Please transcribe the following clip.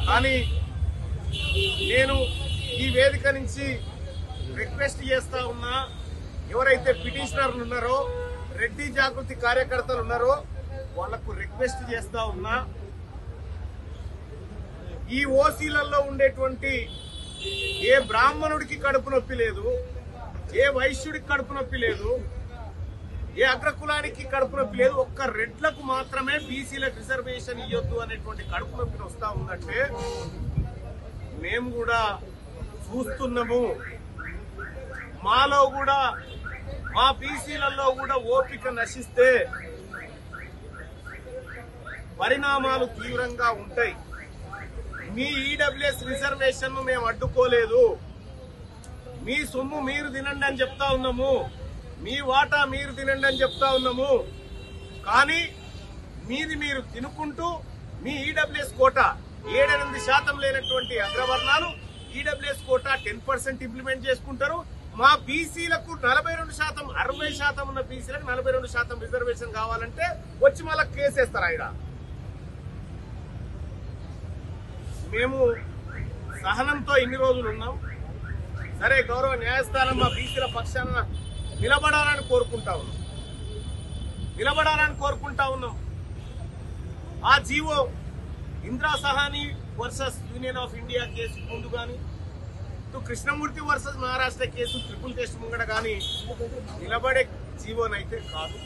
కానీ నేను ఈ వేదిక నుంచి రిక్వెస్ట్ చేస్తా ఉన్నా, ఎవరైతే పిటిషనర్లు ఉన్నారో, రెడ్డి జాగృతి కార్యకర్తలు ఉన్నారో వాళ్లకు రిక్వెస్ట్ చేస్తా ఉన్నా, ఈ ఓసీలలో ఉండేటువంటి ఏ బ్రాహ్మణుడికి కడుపు నొప్పి లేదు, ఏ వైశ్యుడికి కడుపు నొప్పి లేదు, ఏ అగ్రకులానికి కడుపు నొప్పి లేదు, ఒక్క రెడ్లకు మాత్రమే బీసీలకు రిజర్వేషన్ ఇవ్వద్దు అనేటువంటి కడుపు నొప్పి వస్తా ఉందంటే మేము కూడా చూస్తున్నాము. మాలో కూడా, మా బీసీలలో కూడా ఓపిక నశిస్తే పరిణామాలు తీవ్రంగా ఉంటాయి. మీ ఈడబ్ల్యూఎస్ రిజర్వేషన్ ను మేము అడ్డుకోలేదు. మీ సొమ్ము మీరు తినండి అని చెప్తా ఉన్నాము, మీ వాటా మీరు తినండి అని చెప్తా ఉన్నాము. కానీ మీది మీరు తినుకుంటూ మీ ఈడబ్ల్యూఎస్ కోటా 7-8% లేనటువంటి అగ్రవర్ణాలు ఈడబ్ల్యూఎస్ కోటా 10% ఇంప్లిమెంట్ చేసుకుంటారు. మా బీసీలకు 42%, 60% ఉన్న బీసీలకు 42% రిజర్వేషన్ కావాలంటే వచ్చి మళ్ళా కేసేస్తారు. ఆయన మేము సహనంతో ఇన్ని రోజులు ఉన్నాం. సరే, గౌరవ న్యాయస్థానం మా బీసీల పక్షాన నిలబడాలని కోరుకుంటా ఉన్నాం. ఆ GO Indira Sahani versus union of India case ముందు గాని, Krishnamurthy versus Maharashtra case triple test ముంగడ గాని నిలబడే జీవోనైతే కాదు.